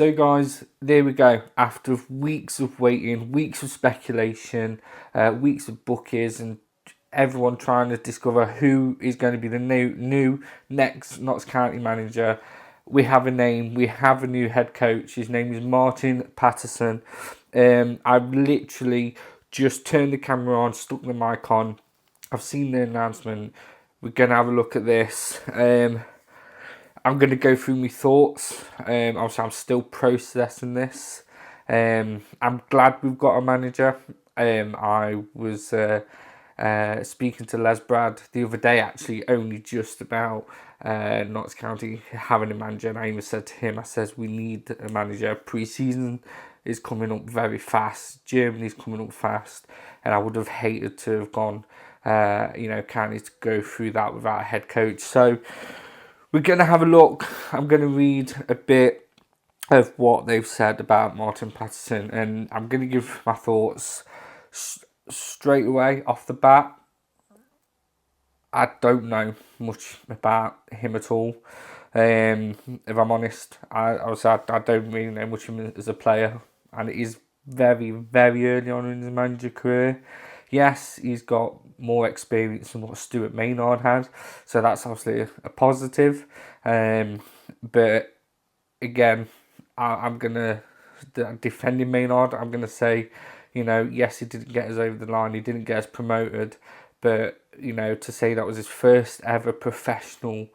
So guys, there we go. After weeks of waiting, weeks of speculation, weeks of bookies, and everyone trying to discover who is going to be the new next Notts County manager, we have a name. We have a new head coach. His name is Martin Paterson. I've literally just turned the camera on, stuck the mic on. I've seen the announcement. We're going to have a look at this. I'm going to go through my thoughts. Obviously, I'm still processing this. I'm glad we've got a manager. I was speaking to Les Brad the other day, actually, only just about Notts County having a manager. And I even said to him, I says, we need a manager. Pre-season is coming up very fast. Germany's coming up fast. And I would have hated to have gone, county to go through that without a head coach. So we're going to have a look. I'm going to read a bit of what they've said about Martin Patterson, and I'm going to give my thoughts straight away off the bat. I don't know much about him at all. If I'm honest, I don't really know much of him as a player, and it is very, very early on in his manager career. Yes, he's got more experience than what Stuart Maynard had, so that's obviously a positive. But again, I'm gonna defend Maynard. I'm gonna say, yes, he didn't get us over the line. He didn't get us promoted, but to say that was his first ever professional,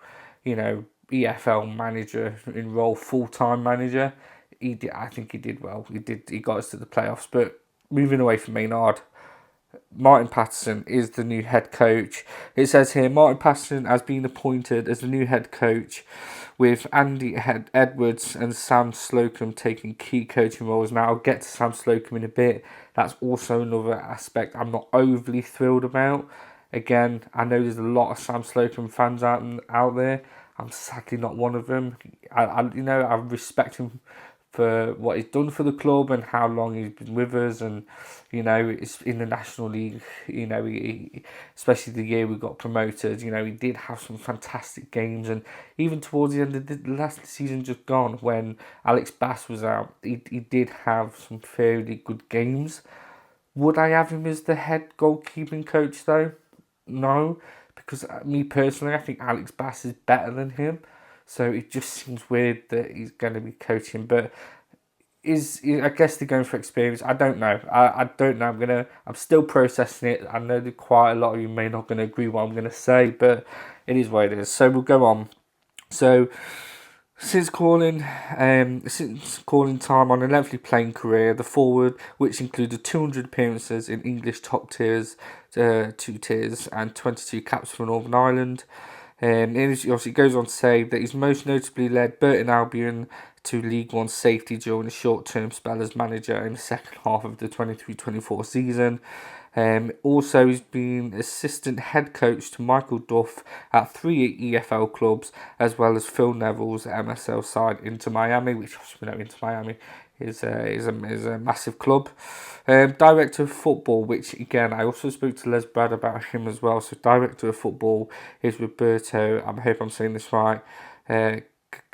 EFL manager in role, full-time manager. He did. I think he did well. He got us to the playoffs. But moving away from Maynard, Martin Patterson is the new head coach. It says here, Martin Patterson has been appointed as the new head coach, with Andy Edwards and Sam Slocum taking key coaching roles. Now, I'll get to Sam Slocum in a bit. That's also another aspect I'm not overly thrilled about. Again, I know there's a lot of Sam Slocum fans out there. I'm sadly not one of them. I respect him for what he's done for the club and how long he's been with us, and it's in the National League. Especially the year we got promoted. He did have some fantastic games, and even towards the end of the last season just gone, when Alex Bass was out, he did have some fairly good games. Would I have him as the head goalkeeping coach though? No, because me personally, I think Alex Bass is better than him. So it just seems weird that he's going to be coaching. But I guess they're going for experience. I don't know. I don't know. I'm still processing it. I know that quite a lot of you may not going to agree with what I'm going to say, but it is what it is. So we'll go on. So since calling time on a lengthy playing career, the forward, which included 200 appearances in English top tiers, 2 tiers, and 22 caps for Northern Ireland. It obviously goes on to say that he's most notably led Burton Albion to League One safety during a short-term spell as manager in the second half of the 23-24 season. Also, he's been assistant head coach to Michael Duff at 3 EFL clubs, as well as Phil Neville's MSL side Inter Miami, which Inter Miami is a massive club. Director of football, which again I also spoke to Les Brad about him as well. So director of football is Roberto. I hope I'm saying this right.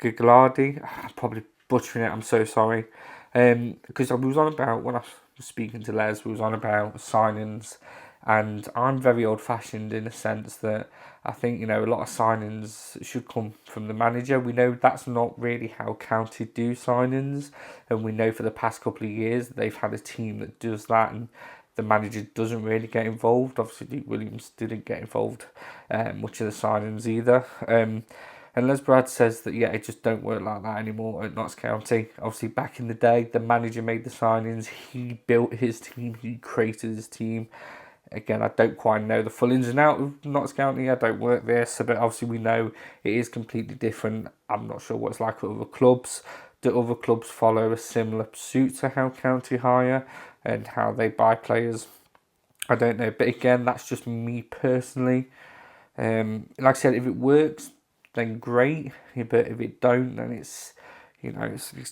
Gigliotti. I'm probably butchering it. I'm so sorry. Because we was on about, when I was speaking to Les, we was on about signings, and I'm very old-fashioned in the sense that I think a lot of signings should come from the manager. We know that's not really how County do signings, and we know for the past couple of years they've had a team that does that, and the manager doesn't really get involved. Obviously, Luke Williams didn't get involved much of the signings either. And Les Brad says that, it just don't work like that anymore at Notts County. Obviously, back in the day, the manager made the signings. He built his team. He created his team. Again, I don't quite know the full ins and outs of Notts County. I don't work there. So, but obviously we know it is completely different. I'm not sure what it's like at other clubs. Do other clubs follow a similar suit to how County hire and how they buy players? I don't know. But again, that's just me personally. Like I said, if it works, then great, but if it don't, then it's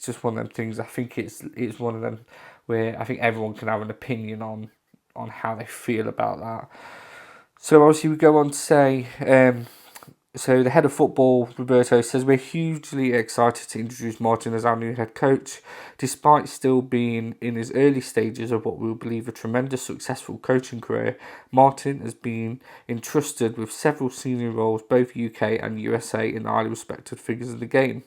just one of them things. I think it's one of them where I think everyone can have an opinion on how they feel about that. So obviously we go on to say So the head of football, Roberto, says we're hugely excited to introduce Martin as our new head coach. Despite still being in his early stages of what we believe a tremendous successful coaching career, Martin has been entrusted with several senior roles, both UK and USA, in highly respected figures of the game.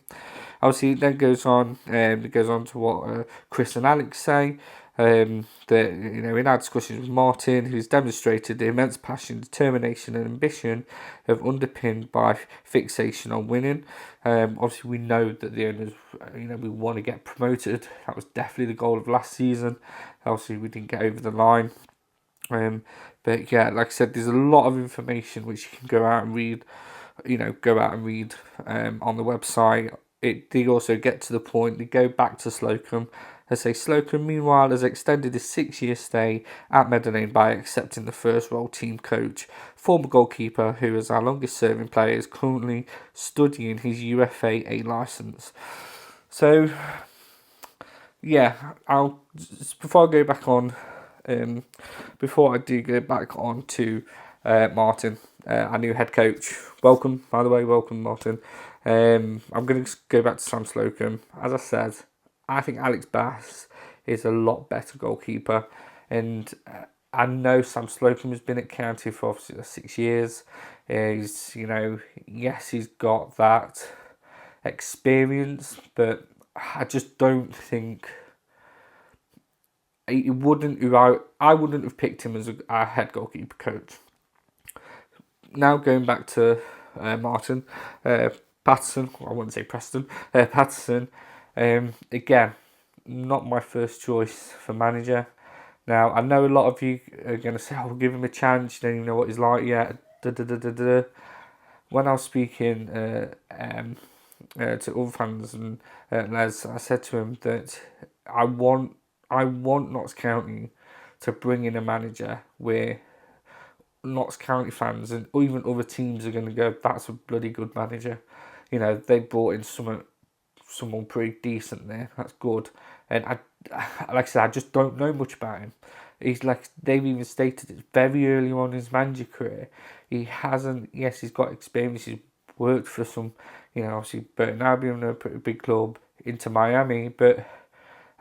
Obviously, it then goes on. It goes on to what Chris and Alex say. That in our discussions with Martin, who's demonstrated the immense passion, determination, and ambition of underpinned by fixation on winning. Obviously, we know that the owners, we want to get promoted. That was definitely the goal of last season. Obviously, we didn't get over the line. But yeah, like I said, there's a lot of information which you can go out and read. On the website. They also get to the point. They go back to Slocum. They say Slocum, meanwhile, has extended his 6-year stay at Meadow Lane by accepting the first role team coach. Former goalkeeper, who is our longest serving player, is currently studying his UFA A licence. So, yeah, before I go back on, before I do go back on to Martin, our new head coach. Welcome, by the way, welcome, Martin. I'm going to go back to Sam Slocum. As I said, I think Alex Bass is a lot better goalkeeper, and I know Sam Slocum has been at County for obviously 6 years. Yes, he's got that experience, but I just don't think I wouldn't have picked him as a head goalkeeper coach. Now going back to Martin, Patterson, I wouldn't say Preston, Patterson, again, not my first choice for manager. Now, I know a lot of you are going to say, "Oh, give him a chance, you don't even know what he's like yet." When I was speaking to other fans and Les, I said to him that I want Notts County to bring in a manager where Notts County fans and even other teams are going to go, "That's a bloody good manager." They brought in someone pretty decent there. That's good. And like I said, I just don't know much about him. He's like, they've even stated it very early on in his manager career. He hasn't. Yes, he's got experience. He's worked for some, obviously Burton Albion, a pretty big club, into Miami. But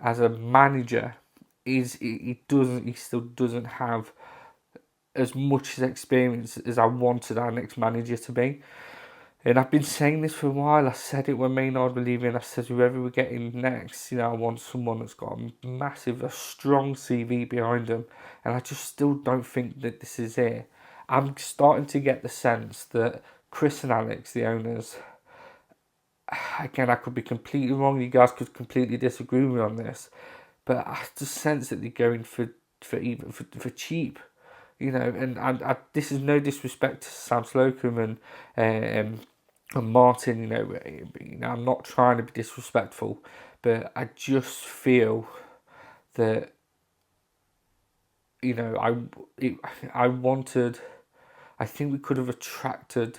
as a manager, he still doesn't have as much experience as I wanted our next manager to be. And I've been saying this for a while. I said it when Maynard were leaving. I said whoever we're getting next, I want someone that's got a strong CV behind them. And I just still don't think that this is it. I'm starting to get the sense that Chris and Alex, the owners, again, I could be completely wrong. You guys could completely disagree with me on this, but I just sense that they're going for cheap. And this is no disrespect to Sam Slocum and Martin. I'm not trying to be disrespectful, but I just feel that I think we could have attracted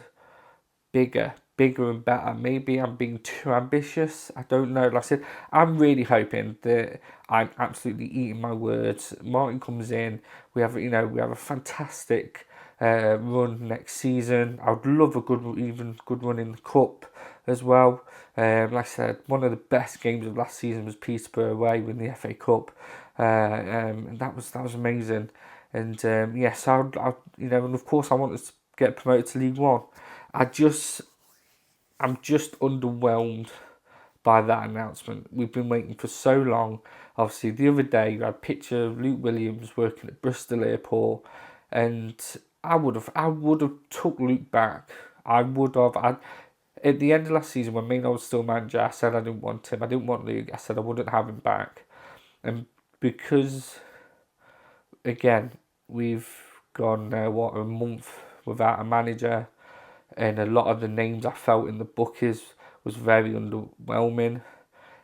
bigger and better. Maybe I'm being too ambitious. I don't know. Like I said, I'm really hoping that I'm absolutely eating my words. Martin comes in. We have a fantastic run next season. I'd love a good run in the cup as well. Like I said, one of the best games of last season was Peterborough away with the FA Cup, and that was amazing. And yes, and of course I want us to get promoted to League One. I'm just underwhelmed by that announcement. We've been waiting for so long. Obviously, the other day you had a picture of Luke Williams working at Bristol Airport, and I would have took Luke back. At the end of last season, when Maynard was still manager, I said I didn't want him. I didn't want Luke. I said I wouldn't have him back, and because again we've gone a month without a manager. And a lot of the names I felt in the bookies was very underwhelming.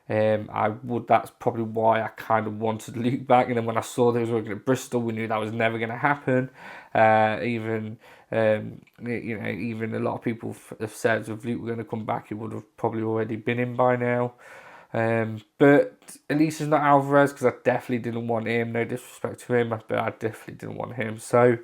That's probably why I kind of wanted Luke back. And then when I saw that he was working at Bristol, we knew that was never going to happen. Even a lot of people have said if Luke were going to come back, he would have probably already been in by now. But at least it's not Alvarez, because I definitely didn't want him. No disrespect to him, but I definitely didn't want him. So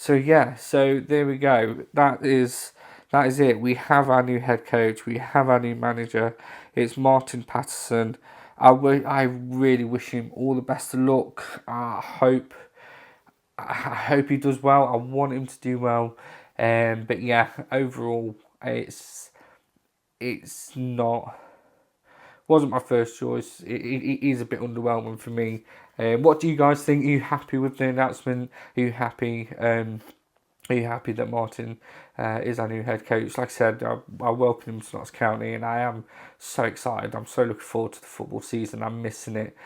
yeah, so there we go. That is that is it. We have our new head coach. We have our new manager. It's Martin Paterson. I really wish him all the best of luck. I hope he does well. I want him to do well. But yeah, overall, it's not. Wasn't my first choice. It is a bit underwhelming for me. What do you guys think? Are you happy with the announcement? Are you happy? Are you happy that Martin is our new head coach? Like I said, I welcome him to Notts County, and I am so excited. I'm so looking forward to the football season. I'm missing it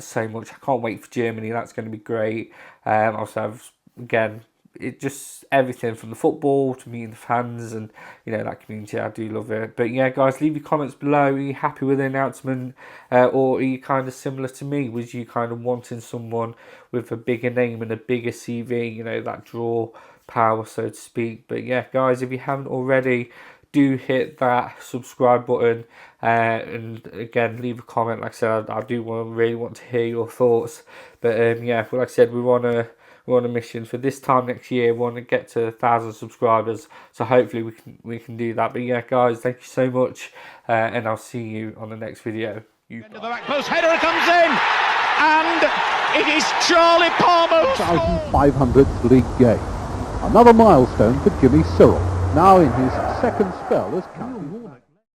so much. I can't wait for Germany. That's going to be great. Also, again, it just everything from the football to meeting the fans and that community. I do love it. But yeah, guys, leave your comments below. Are you happy with the announcement, or are you kind of similar to me? Was you kind of wanting someone with a bigger name and a bigger CV? That draw power, so to speak. But yeah, guys, if you haven't already, do hit that subscribe button, and again, leave a comment. Like I said, I do really want to hear your thoughts. But yeah, like I said, we're on a mission for this time next year. We want to get to 1,000 subscribers, so hopefully we can do that. But yeah, guys, thank you so much, and I'll see you on the next video. Into the back post, header comes in, and it is Charlie Palmer. 1,500th league game. Another milestone for Jimmy Cyril, now in his second spell as county warning.